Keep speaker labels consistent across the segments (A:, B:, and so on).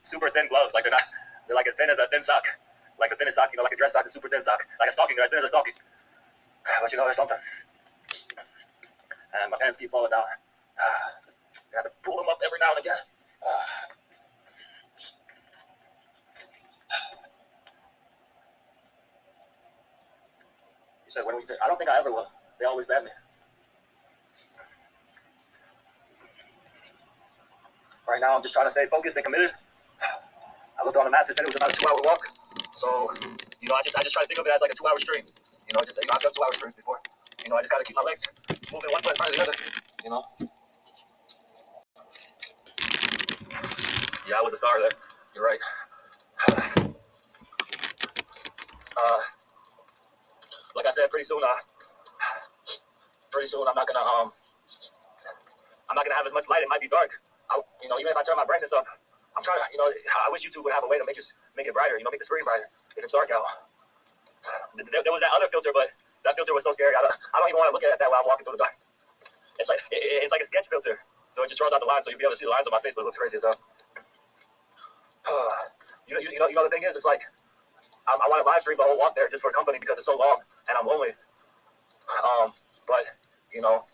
A: super thin gloves. Like they're like as thin as a thin sock. Like the thinnest sock, you know, like a dress sock, a super thin sock. Like a stocking, they're as thin as a stocking. But you know, there's something. And my pants keep falling down. I have to pull them up every now and again. You said, when will you take? I don't think I ever will. They always ban me. Right now, I'm just trying to stay focused and committed. I looked on the maps, it said it was about a 2-hour walk. So, you know, I just try to think of it as like a 2-hour stream. You know, I've done 2-hour streams before. You know, I just got to keep my legs moving one foot in front of the other. You know? Yeah, I was a star there. You're right. Like I said, pretty soon I'm not gonna have as much light. It might be dark. You know, even if I turn my brightness up, I'm trying to. You know, I wish YouTube would have a way to make it brighter. You know, make the screen brighter if it's dark out. There was that other filter, but that filter was so scary. I don't even want to look at that while I'm walking through the dark. It's like a sketch filter, so it just draws out the lines, so you'll be able to see the lines on my face, but it looks crazy as hell. You know the thing is, it's like I want to live stream the whole walk there just for company because it's so long and I'm lonely. But you know,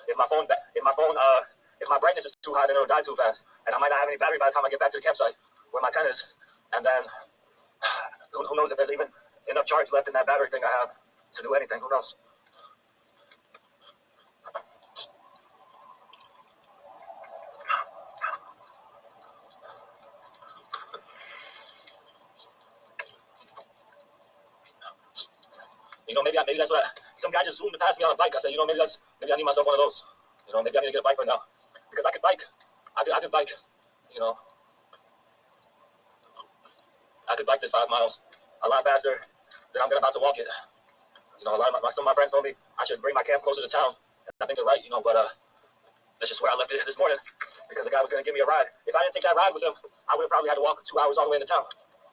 A: if my brightness is too high, then it'll die too fast, and I might not have any battery by the time I get back to the campsite where my tent is, and then who knows if there's even enough charge left in that battery thing I have to do anything. Who knows? You know, maybe that's what some guy just zoomed past me on a bike. I said, you know, maybe I need myself one of those. You know, maybe I need to get a bike right now because I could bike. I could bike. You know, I could bike this 5 miles a lot faster than I'm about to walk it. You know, some of my friends told me I should bring my camp closer to town, and I think they're right. You know, but that's just where I left it this morning because the guy was going to give me a ride. If I didn't take that ride with him, I would have probably had to walk 2 hours all the way into town.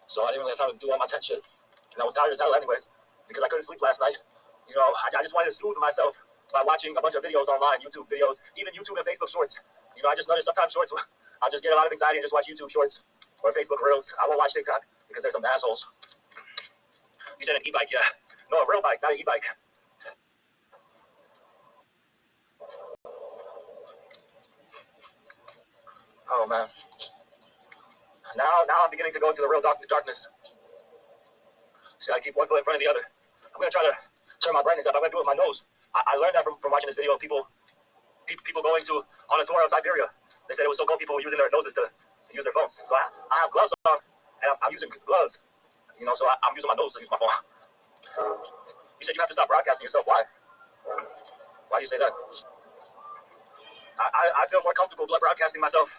A: So I didn't really have time to do all my tent shit, and I was tired as hell anyways because I couldn't sleep last night. You know, I just wanted to soothe myself by watching a bunch of videos online, YouTube videos, even YouTube and Facebook Shorts. You know, I just noticed sometimes Shorts, I'll just get a lot of anxiety and just watch YouTube Shorts or Facebook Reels. I won't watch TikTok because there's some assholes. You said an e-bike, yeah. No, a real bike, not an e-bike. Oh, man. Now I'm beginning to go into the real darkness. So I keep one foot in front of the other. I'm going to try to turn my brightness up. I'm going to do it with my nose. I learned that from watching this video of people going on a tour of Siberia. They said it was so cold people were using their noses to use their phones. So I have gloves on, and I'm using gloves. You know, so I'm using my nose to use my phone. You said you have to stop broadcasting yourself. Why? Why do you say that? I feel more comfortable broadcasting myself.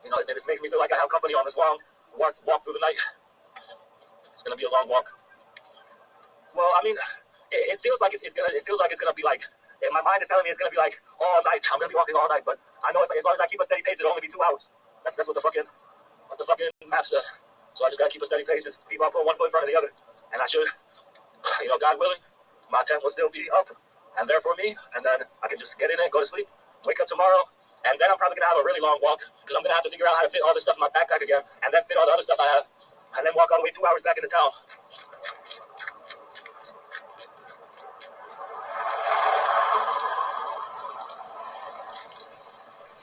A: You know, it just makes me feel like I have company on this long walk through the night. It's gonna be a long walk. Well, I mean, it feels like it's gonna be like. My mind is telling me it's gonna be like all night. I'm gonna be walking all night, but I know as long as I keep a steady pace, it'll only be 2 hours. That's what the fucking map said. So I just gotta keep a steady pace. Just keep on putting one foot in front of the other, and I should, you know, God willing, my tent will still be up and there for me, and then I can just get in it, go to sleep, wake up tomorrow, and then I'm probably gonna have a really long walk because I'm gonna have to figure out how to fit all this stuff in my backpack again, and then fit all the other stuff I have, and then walk all the way 2 hours back into town.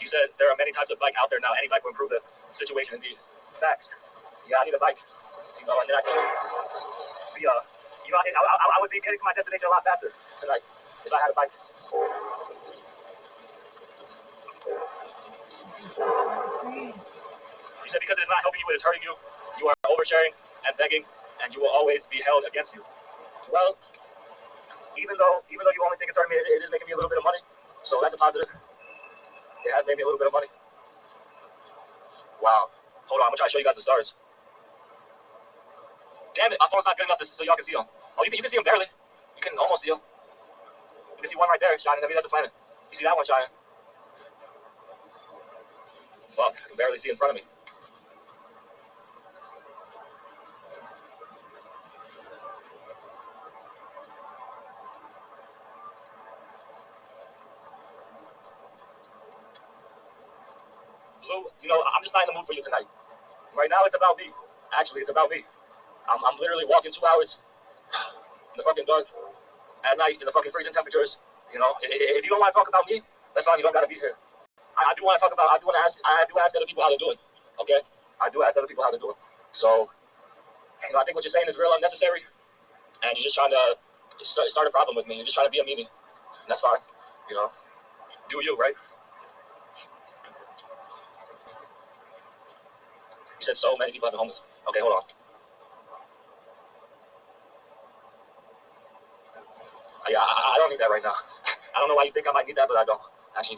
A: You said there are many types of bike out there now. Any bike will improve the situation. Indeed, facts. Yeah, I need a bike. You know, and then I can be you know, I would be getting to my destination a lot faster tonight if I had a bike. You said because it is not helping you, it is hurting you. You are oversharing and begging, and you will always be held against you. Well, even though you only think it's hurting me, it is making me a little bit of money. So that's a positive. It has made me a little bit of money. Wow. Hold on, I'm gonna try to show you guys the stars. Damn it, my phone's not good enough so y'all can see them. Oh, you can see them barely. You can almost see them. You can see one right there shining. Maybe that's a planet. You see that one shining? Fuck, I can barely see in front of me. boo. You know, I'm just not in the mood for you tonight. Right now, it's about me. Actually, it's about me. I'm literally walking 2 hours in the fucking dark at night in the fucking freezing temperatures. You know, if you don't want to talk about me, that's fine. You don't gotta be here. I do want to talk about. I do ask other people how they're doing. Okay, I do ask other people how they're doing. So, you know, I think what you're saying is real unnecessary, and you're just trying to start a problem with me. You're just trying to be a meanie. And that's fine. You know, do you, right? You said so many people have been homeless. Okay, hold on. Yeah, I don't need that right now. I don't know why you think I might need that, but I don't. I actually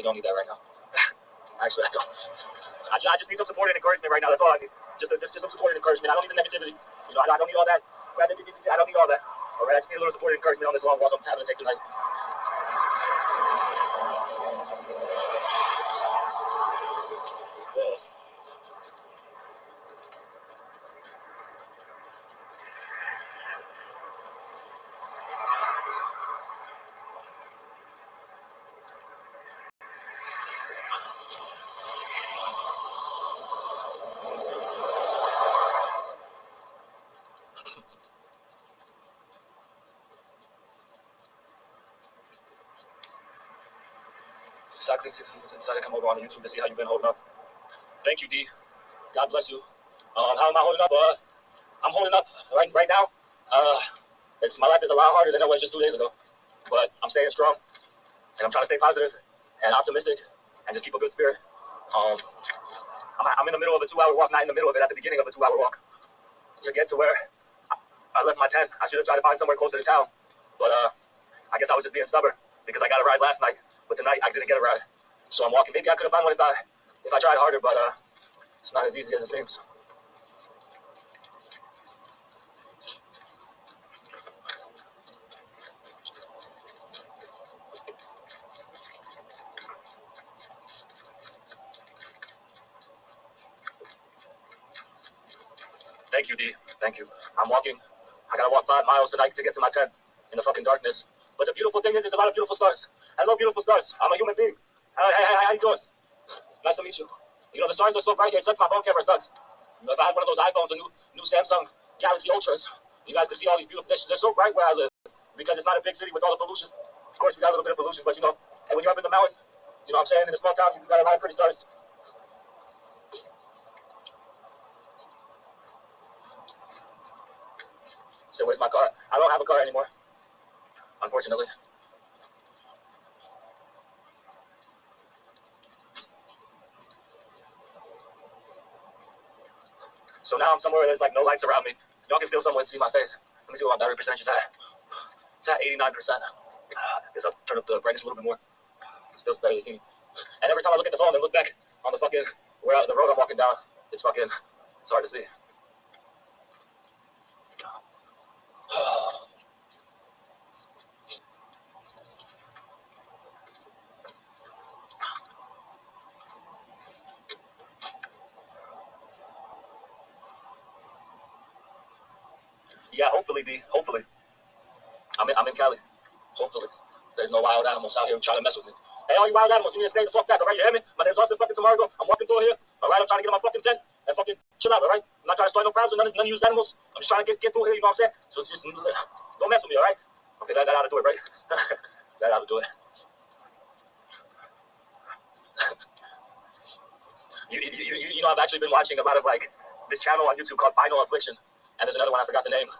A: don't need that right now. Actually, I don't. I just need some support and encouragement right now. That's all I need. Just some support and encouragement. I don't need the negativity. You know, I don't need all that. I don't need all that. All right, I just need a little support and encouragement on this long walk I'm having to take tonight. Exactly. Decided to come over on YouTube to see how you've been holding up. Thank you, D. God bless you. How am I holding up? I'm holding up right now. My life is a lot harder than it was just 2 days ago, but I'm staying strong, and I'm trying to stay positive and optimistic, and just keep a good spirit. I'm in the middle of a 2-hour walk, not in the middle of it, at the beginning of a 2-hour walk, to get to where I left my tent. I should have tried to find somewhere closer to town, but I guess I was just being stubborn because I got a ride last night, but tonight I didn't get a ride, so I'm walking. Maybe I could have found one if I tried harder, but it's not as easy as it seems. Thank you, D. Thank you. I'm walking. I gotta walk 5 miles tonight to get to my tent in the fucking darkness. But the beautiful thing is, there's a lot of beautiful stars. I love beautiful stars. I'm a human being. How you doing? Nice to meet you. You know, the stars are so bright here, it sucks. My phone camera sucks. You know, if I had one of those iPhones, a new Samsung Galaxy Ultras, you guys could see all these beautiful things. They're so bright where I live because it's not a big city with all the pollution. Of course, we got a little bit of pollution, but you know, and when you're up in the mountain, you know what I'm saying, in a small town, you got a lot of pretty stars. So where's my car? I don't have a car anymore, unfortunately. So now I'm somewhere where there's like no lights around me. Y'all can still somewhat see my face. Let me see what my battery percentage is at. It's at 89%. I guess I'll turn up the brightness a little bit more. It's still better to see me. And every time I look at the phone and look back on the fucking the road I'm walking down, it's hard to see. Yeah, hopefully, D. Hopefully. I'm in Cali. Hopefully. There's no wild animals out here trying to mess with me. Hey, all you wild animals, you need to stay the fuck back, alright? You hear me? My name's Austin fucking Tamargo. I'm walking through here, alright? I'm trying to get in my fucking tent and fucking chill out, alright? I'm not trying to start no problems with none of you animals. I'm just trying to get through here, you know what I'm saying? So just don't mess with me, alright? Okay, that ought to do it, right? That ought to do it. You know, I've actually been watching a lot of like this channel on YouTube called Final Affliction, and there's another one, I forgot the name.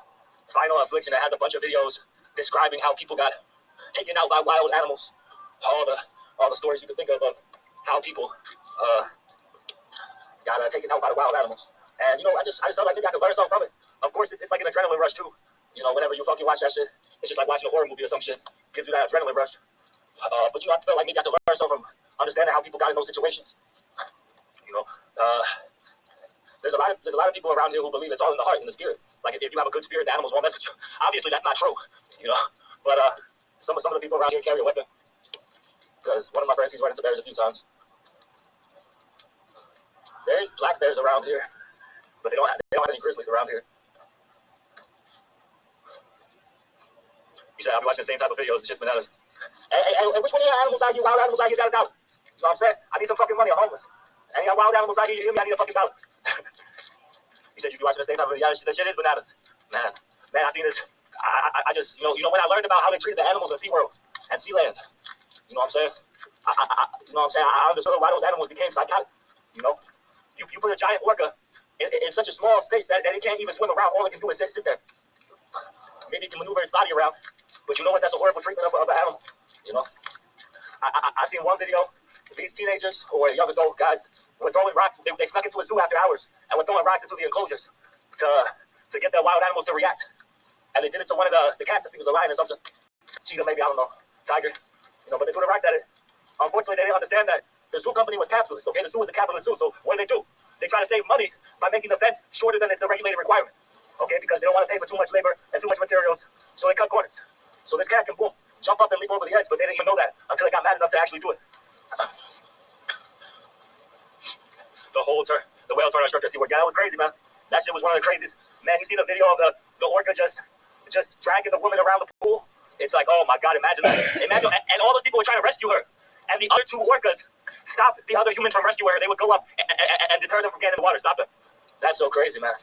A: Final Affliction, that has a bunch of videos describing how people got taken out by wild animals. All the stories you can think of how people got taken out by the wild animals. And you know, I just felt like maybe I could learn something from it. Of course, it's like an adrenaline rush too. You know, whenever you fucking watch that shit, it's just like watching a horror movie or some shit. Gives you that adrenaline rush. But you know, I felt like maybe I could learn something from understanding how people got in those situations. You know, there's a lot of people around here who believe it's all in the heart and the spirit. Like if you have a good spirit, the animals won't mess with you. Obviously, that's not true. You know, but some of the people around here carry a weapon. Because one of my friends, he's run into bears a few times. There's black bears around here, but they don't have any grizzlies around here. He said, I'll be watching the same type of videos. It's just bananas. Hey, which one of your animals are you? Wild animals are you? Got it out. You know what I'm saying? I need some fucking money. I'm homeless. Any wild animals out here, you hear me? I need a fucking dollar. He said, you be watching the same time. Yeah, that shit is bananas. Man, I seen this. I just, when I learned about how they treated the animals in SeaWorld and Sealand, you know what I'm saying? I understood why those animals became psychotic. You put a giant orca in such a small space that it can't even swim around. All it can do is sit there. Maybe it can maneuver its body around, but you know what? That's a horrible treatment of an animal. I seen one video. These teenagers or young adult guys were throwing rocks. They snuck into a zoo after hours and were throwing rocks into the enclosures to get the wild animals to react. And they did it to one of the cats. I think it was a lion or something. Cheetah, maybe, I don't know. Tiger. But they threw the rocks at it. Unfortunately, they didn't understand that the zoo company was capitalist. Okay, the zoo is a capitalist zoo. So what do? They try to save money by making the fence shorter than its regulated requirement. Okay, because they don't want to pay for too much labor and too much materials. So they cut corners. So this cat can boom, jump up and leap over the edge, but they didn't even know that until they got mad enough to actually do it. The whale turn instructor, see, yeah, that was crazy, man. That shit was one of the craziest. Man, you see the video of the orca just dragging the woman around the pool? It's like, oh my God, imagine that. And all those people were trying to rescue her. And the other two orcas stopped the other humans from rescuing her. They would go up and deter them from getting in the water. Stop them. That's so crazy, man.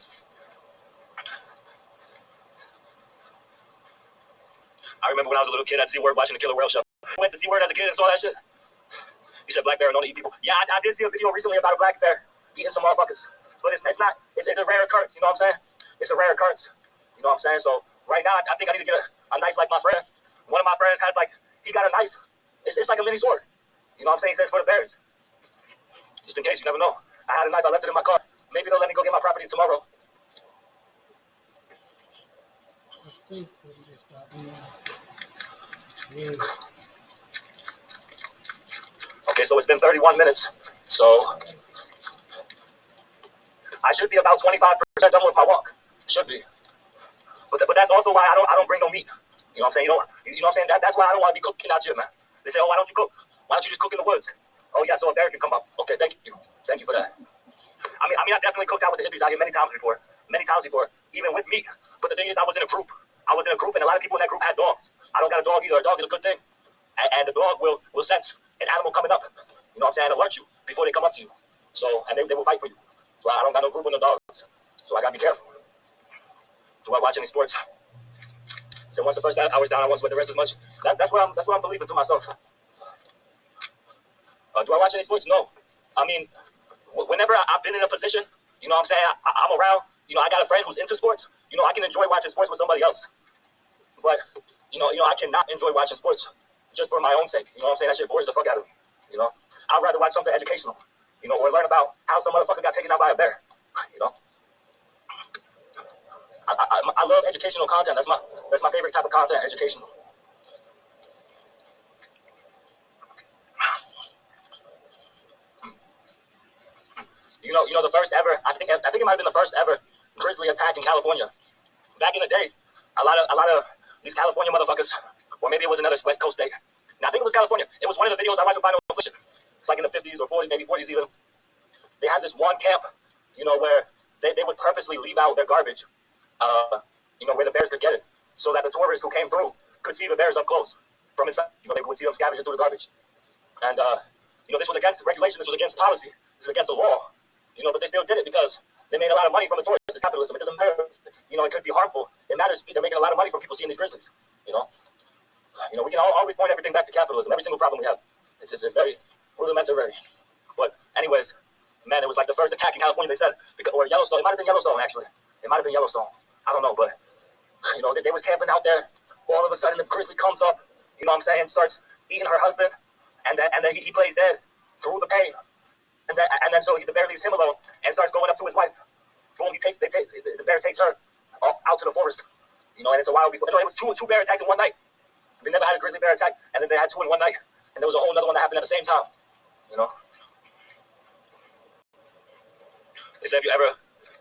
A: I remember when I was a little kid at SeaWorld watching the Killer Whale show. I went to SeaWorld as a kid and saw that shit. You said black bear don't eat people. Yeah, I did see a video recently about a black bear eating some motherfuckers. But it's not, it's a rare occurrence, you know what I'm saying? It's a rare occurrence, you know what I'm saying? So right now, I think I need to get a knife like my friend. One of my friends has he got a knife. It's like a mini sword. You know what I'm saying? He says for the bears. Just in case, you never know. I had a knife, I left it in my car. Maybe they'll let me go get my property tomorrow. Okay, so it's been 31 minutes. So I should be about 25% done with my walk. Should be. But that's also why I don't bring no meat. You know what I'm saying? You know what I'm saying? That's why I don't want to be cooking out here, man. They say, oh, why don't you cook? Why don't you just cook in the woods? Oh yeah, so a bear can come up. Okay, thank you. Thank you for that. I mean, I definitely cooked out with the hippies out here many times before, even with meat. But the thing is, I was in a group, and a lot of people in that group had dogs. I don't got a dog either. A dog is a good thing, and the dog will sense an animal coming up. You know what I'm saying? Alert you before they come up to you. So, and they will fight for you. So I don't got no group with no dogs. So I gotta be careful. Do I watch any sports? So once the first hour's down, I won't sweat the rest as much. That's what I'm believing to myself. Do I watch any sports? No. I mean, whenever I've been in a position, you know what I'm saying, I'm around, I got a friend who's into sports, I can enjoy watching sports with somebody else. But, I cannot enjoy watching sports just for my own sake. You know what I'm saying? That shit bores the fuck out of me. I'd rather watch something educational, or learn about how some motherfucker got taken out by a bear. I love educational content. That's my favorite type of content, educational. The first ever, I think it might have been the first ever grizzly attack in California. Back in the day, a lot of these California motherfuckers, or maybe it was another West Coast state. Now I think it was California. It was one of the videos I watched with Final Affliction. It's like in the 50s or 40s, maybe 40s even. They had this one camp, where they would purposely leave out their garbage, where the bears could get it, so that the tourists who came through could see the bears up close from inside. They would see them scavenging through the garbage. And, this was against regulation. This was against policy. This is against the law. But they still did it because they made a lot of money from the tourists. It's capitalism. It doesn't matter. It could be harmful. It matters. They're making a lot of money from people seeing these grizzlies. We can always point everything back to capitalism. Every single problem we have. It's very rudimentary. But anyways, man, it was like the first attack in California, they said, or Yellowstone. It might have been Yellowstone, actually. It might have been Yellowstone. I don't know, but, they was camping out there. All of a sudden, the grizzly comes up, starts eating her husband, and then he plays dead through the pain. And then so the bear leaves him alone and starts going up to his wife. Boom, the bear takes her out to the forest. And it's a while before. No, it was two bear attacks in one night. They never had a grizzly bear attack, and then they had two in one night. And there was a whole other one that happened at the same time. They said,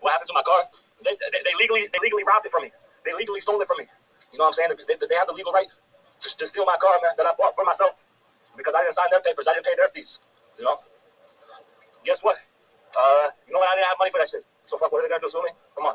A: what happened to my car? They legally robbed it from me. They legally stole it from me. You know what I'm saying? They have the legal right to steal my car, man, that I bought for myself. Because I didn't sign their papers. I didn't pay their fees. Guess what? I didn't have money for that shit. So fuck, what are they gonna do, sue me? Come on.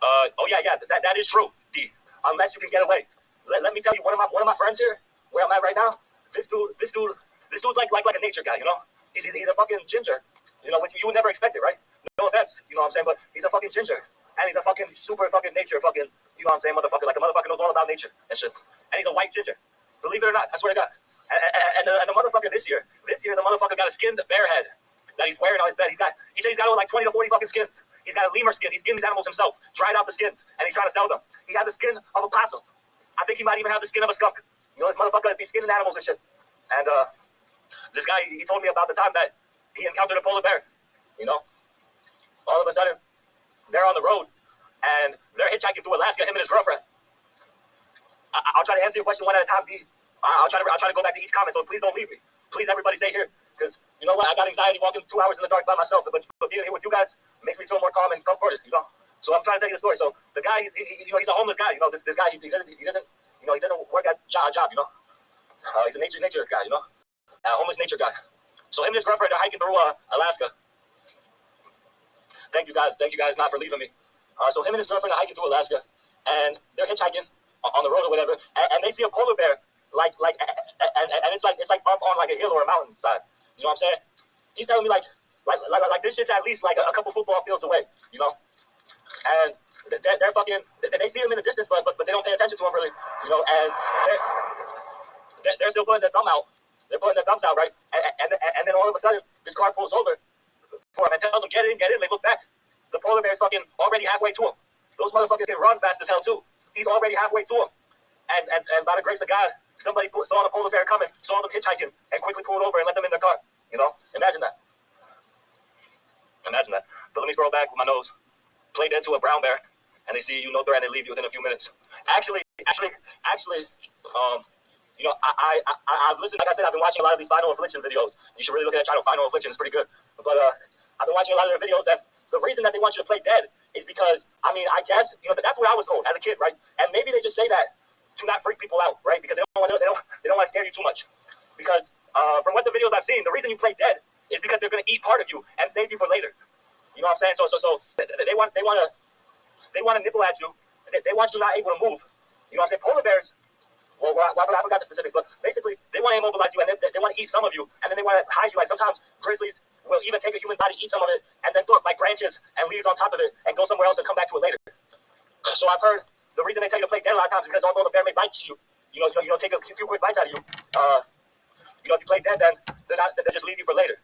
A: That is true, D. Unless you can get away. Let me tell you, one of my friends here, where I'm at right now, this dude This dude's like a nature guy, you know? He's a fucking ginger, you know, which you would never expect it, right? No offense, you know what I'm saying? But he's a fucking ginger. And he's a fucking super fucking nature fucking, you know what I'm saying, motherfucker. Like a motherfucker knows all about nature and shit. And he's a white ginger. Believe it or not, I swear to God. And the motherfucker this year, the motherfucker got a skinned bear head that he's wearing on his bed. He said he's got like 20 to 40 fucking skins. He's got a lemur skin. He skinned these animals himself, dried out the skins, and he's trying to sell them. He has a skin of a possum. I think he might even have the skin of a skunk. You know, this motherfucker be skinning animals and shit. And this guy, he told me about the time that he encountered a polar bear. You know, all of a sudden, they're on the road, and they're hitchhiking through Alaska, him and his girlfriend. I'll try to answer your question one at a time, B. I'll try to go back to each comment, so please don't leave me. Please, everybody stay here, because you know what? I got anxiety walking 2 hours in the dark by myself, but being here with you guys makes me feel more calm and comforted, you know? So I'm trying to tell you the story. So the guy, you know, he's a homeless guy, you know, this guy, he doesn't, you know, he doesn't work at a job, you know? He's a nature guy, you know? A homeless nature guy. So him and his girlfriend are hiking through Alaska. Thank you guys not for leaving me. So him and his girlfriend are hiking through Alaska, and they're hitchhiking on the road or whatever, and they see a polar bear, and it's like up on like a hill or a mountainside. You know what I'm saying? He's telling me like this shit's at least like a couple football fields away, you know? And they're fucking, they see him in the distance, but they don't pay attention to him really, you know? And they're still putting their thumb out. They're putting their thumbs out, right? And then all of a sudden, this car pulls over for him and tells them, get in. They look back. The polar bear is fucking already halfway to him. Those motherfuckers can run fast as hell too. He's already halfway to him. And by the grace of God, somebody saw the polar bear coming, saw them hitchhiking, and quickly pulled over and let them in their car. You know? Imagine that. Imagine that. But let me scroll back with my nose. Play dead to a brown bear, and they see you, no threat, and they leave you within a few minutes. Actually, you know, I've listened, like I said, I've been watching a lot of these Final Affliction videos. You should really look at that channel, Final Affliction. It's pretty good. But I've been watching a lot of their videos, and the reason that they want you to play dead is because, I mean, I guess, you know, that's what I was told as a kid, right? And maybe they just say that to not freak people out, right? Because they don't want to scare you too much. Because from what the videos I've seen, the reason you play dead is because they're going to eat part of you and save you for later. You know what I'm saying? So they want to nibble at you. They want you not able to move. You know what I'm saying? Polar bears. Well, I forgot the specifics, but basically they want to immobilize you, and they want to eat some of you, and then they want to hide you. Like sometimes grizzlies will even take a human body, eat some of it, and then throw like branches and leaves on top of it, and go somewhere else and come back to it later. So I've heard the reason they tell you to play dead a lot of times is because although the bear may bite you, you know, take a few quick bites out of you. You know, if you play dead, then they'll just leave you for later.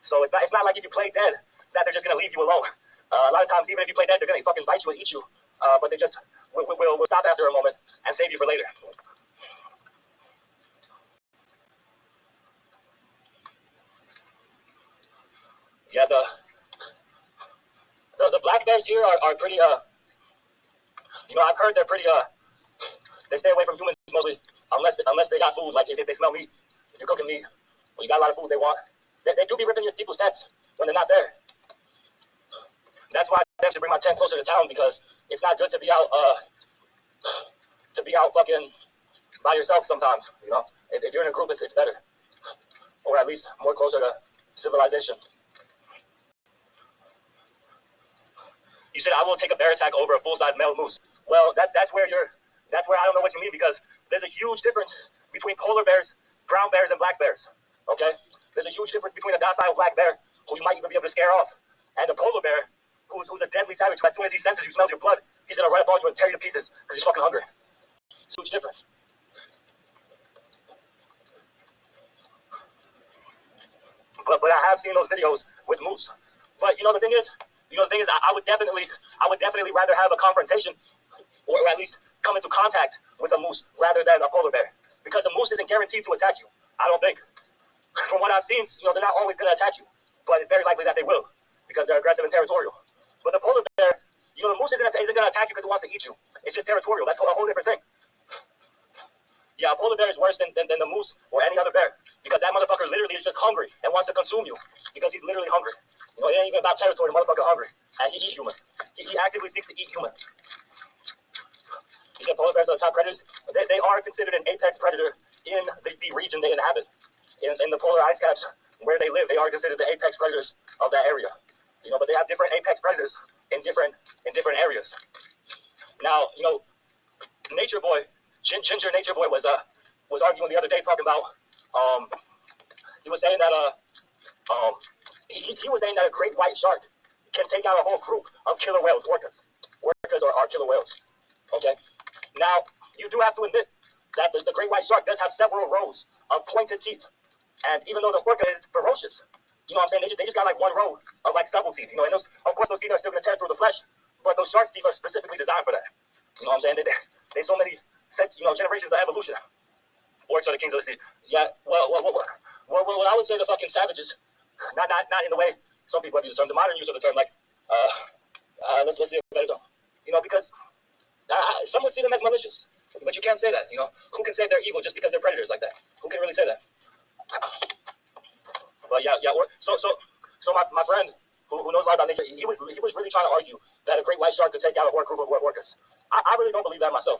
A: So it's not like if you play dead that they're just gonna leave you alone. A lot of times, even if you play dead, they're gonna fucking bite you and eat you. But they just will stop after a moment and save you for later. Yeah, the black bears here are pretty, you know, I've heard they're pretty, they stay away from humans mostly, unless they got food, like if they smell meat, if you're cooking meat, or you got a lot of food they want, they do be ripping your people's tents when they're not there. That's why I have to bring my tent closer to town, because it's not good to be out fucking by yourself sometimes, you know? If you're in a group, it's better, or at least more closer to civilization. You said I will take a bear attack over a full-size male moose. Well, that's where I don't know what you mean, because there's a huge difference between polar bears, brown bears, and black bears. Okay? There's a huge difference between a docile black bear, who you might even be able to scare off, and a polar bear, who's a deadly savage, who as soon as he senses you, smells your blood, he's gonna run up on you and tear you to pieces because he's fucking hungry. It's a huge difference. But I have seen those videos with moose. But you know the thing is, I would definitely rather have a confrontation, or at least come into contact with a moose rather than a polar bear, because a moose isn't guaranteed to attack you. I don't think. From what I've seen, you know, they're not always going to attack you, but it's very likely that they will, because they're aggressive and territorial. But the polar bear, you know, the moose isn't going to attack you because it wants to eat you. It's just territorial. That's a whole different thing. Yeah, a polar bear is worse than the moose or any other bear, because that motherfucker literally is just hungry and wants to consume you, because he's literally hungry. You know, it ain't even about territory. The motherfucker hungry, and he eat human. He actively seeks to eat human. You said polar bears are the top predators. They are considered an apex predator in the region they inhabit. In the polar ice caps where they live, they are considered the apex predators of that area. You know, but they have different apex predators in different areas. Now, you know, Nature Boy, Ginger Nature Boy was arguing the other day talking about he was saying that he was saying that a great white shark can take out a whole group of killer whales, orcas. Orcas are killer whales. Okay. Now you do have to admit that the great white shark does have several rows of pointed teeth, and even though the orca is ferocious, you know what I'm saying, they just got like one row of like stubble teeth, you know, and those, of course, those teeth are still gonna tear through the flesh, but those shark's teeth are specifically designed for that. You know what I'm saying? They so many, generations of evolution. Orcs are the kings of the sea. Yeah. Well, I would say the fucking savages, not in the way some people have used the term, the modern use of the term, like, let's see a better term. You know, because some would see them as malicious, but you can't say that. You know, who can say they're evil just because they're predators like that? Who can really say that? But yeah. So my friend who knows a lot about nature, he was really trying to argue that a great white shark could take out a whole group of orcas. I really don't believe that myself.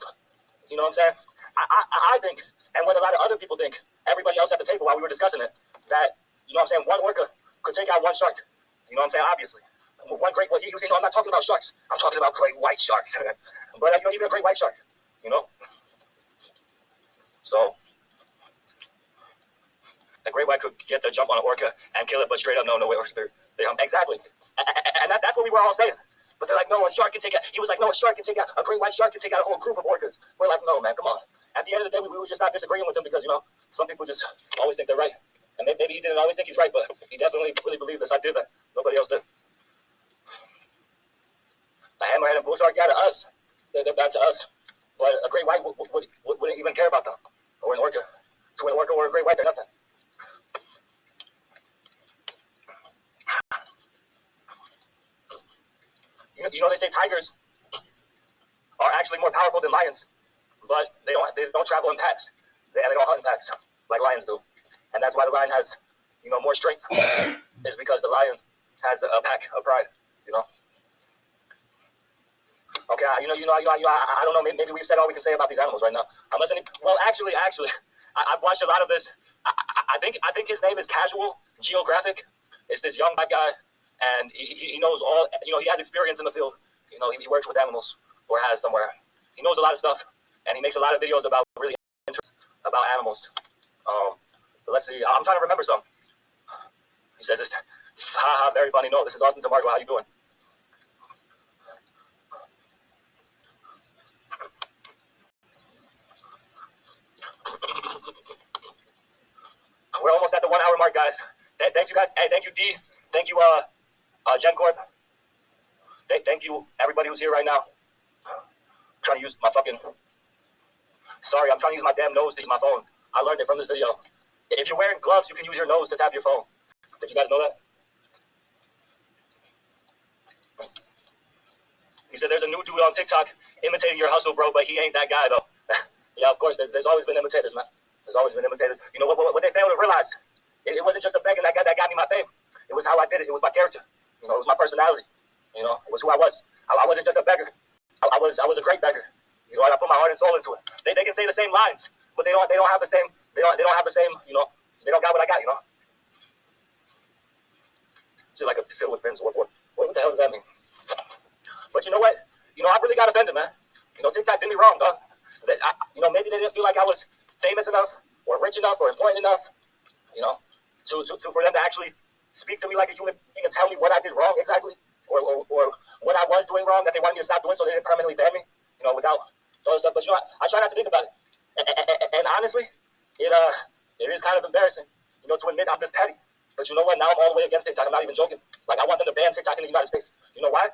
A: You know what I'm saying? I think, and what a lot of other people think, everybody else at the table while we were discussing it, that, you know what I'm saying, one orca could take out one shark. You know what I'm saying? Obviously. One great, he was saying, no, I'm not talking about sharks. I'm talking about great white sharks. But, you know, even a great white shark, you know? So, a great white could get the jump on an orca and kill it, but straight up, no way, exactly. And that's what we were all saying. But they're like, no, a shark can take out, he was like, no, a shark can take out, a great white shark can take out a whole group of orcas. We're like, no, man, come on. At the end of the day, we were just not disagreeing with him because, you know, some people just always think they're right. And maybe he didn't always think he's right, but he definitely really believed this idea that nobody else did. A hammerhead and bull shark, yeah, to us, they're bad to us. But a great white wouldn't even care about them. Or an orca. To an orca or a great white, they're nothing. You know, they say tigers are actually more powerful than lions, but they don't travel in packs. They don't hunt in packs like lions do, and that's why the lion has, you know, more strength. Is because the lion has a pack of pride. You know. Okay, I don't know. Maybe we've said all we can say about these animals right now. Actually, I've watched a lot of this. I think his name is Casual Geographic. It's this young black guy. And he knows all, you know, he has experience in the field. You know, he works with animals or has somewhere. He knows a lot of stuff, and he makes a lot of videos about really interesting about animals. But let's see. I'm trying to remember some. He says this. Haha, very funny. No, this is Austin Tamargo. How you doing? We're almost at the 1 hour mark, guys. Thank you, guys. Hey, thank you, D. Thank you, Gen Corp. Thank you, everybody who's here right now. I'm trying to use my fucking... Sorry, I'm trying to use my damn nose to use my phone. I learned it from this video. If you're wearing gloves, you can use your nose to tap your phone. Did you guys know that? He said there's a new dude on TikTok imitating your hustle, bro, but he ain't that guy, though. Yeah, of course, there's always been imitators, man. There's always been imitators. You know, what they fail to realize, it wasn't just a begging that got me my fame. It was how I did it. It was my character. You know, it was my personality. You know, it was who I was. I wasn't just a beggar. I was a great beggar. You know, I put my heart and soul into it. They can say the same lines, but they don't have the same. They don't have the same. You know, they don't got what I got. You know. Shit like a seal with fins. What the hell does that mean? But you know what? You know, I really got offended, man. You know, TikTok did me wrong, dog. You know, maybe they didn't feel like I was famous enough, or rich enough, or important enough. You know, to for them to actually speak to me like a human being and tell me what I did wrong exactly, or what I was doing wrong that they wanted me to stop doing, so they didn't permanently ban me. You know, without all this stuff. But you know, I try not to think about it. And honestly, it is kind of embarrassing, you know, to admit I'm this petty. But you know what? Now I'm all the way against TikTok. I'm not even joking. Like, I want them to ban TikTok in the United States. You know why?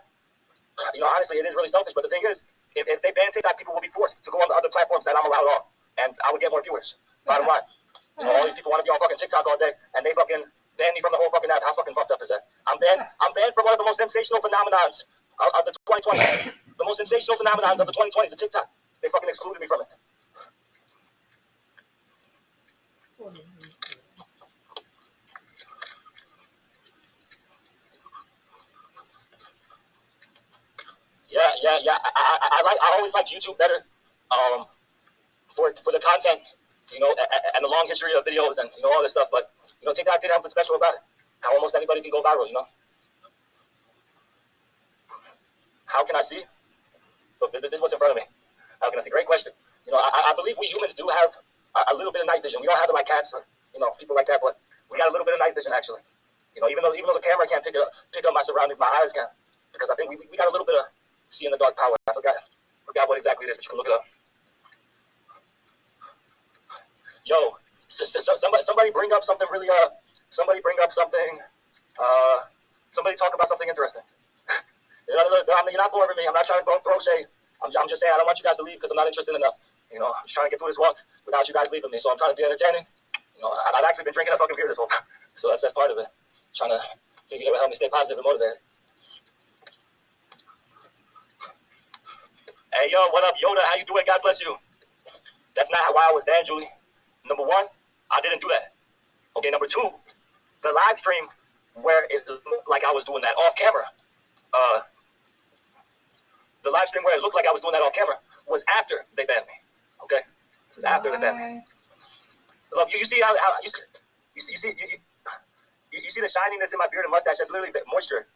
A: You know, honestly, it is really selfish. But the thing is, if they ban TikTok, people will be forced to go on the other platforms that I'm allowed on, and I would get more viewers. Bottom line. You know, all these people want to be on fucking TikTok all day, and they fucking ban me from the whole fucking app. How fucking fucked up is that? I'm banned from one of the most sensational phenomenons of the 2020s. The most sensational phenomenons of the 2020s, the TikTok. They fucking excluded me from it. Yeah. I always liked YouTube better, for the content, you know, and the long history of videos and, you know, all this stuff. But, you know, TikTok did have something special about it. How almost anybody can go viral, you know. How can I see? Look, this is what's in front of me. How can I see? Great question. You know, I believe we humans do have a little bit of night vision. We don't have it like cats or, you know, people like that, but We got a little bit of night vision actually. You know, even though the camera can't pick up my surroundings, my eyes can, because I think we got a little bit of see in the dark power. I forgot what exactly it is, but you can look it up. Yo, somebody bring up something really somebody bring up something somebody talk about something interesting. I mean, you're not boring me. I'm not trying to throw shade. I'm just saying I don't want you guys to leave because I'm not interested enough. You know, I'm just trying to get through this walk without you guys leaving me. So I'm trying to be entertaining. You know, I've actually been drinking a fucking beer this whole time. So that's part of it. Trying to figure out how to stay positive and motivated. Hey, yo, what up, Yoda? How you doing? God bless you. That's not why I was there, Julie. Number one, I didn't do that. Okay, number two, the live stream where it looked like I was doing that off camera. The live stream where it looked like I was doing that off camera was after they banned me. Okay, this is after they banned me. Look, you see how you see the shininess in my beard and mustache? That's literally moisture.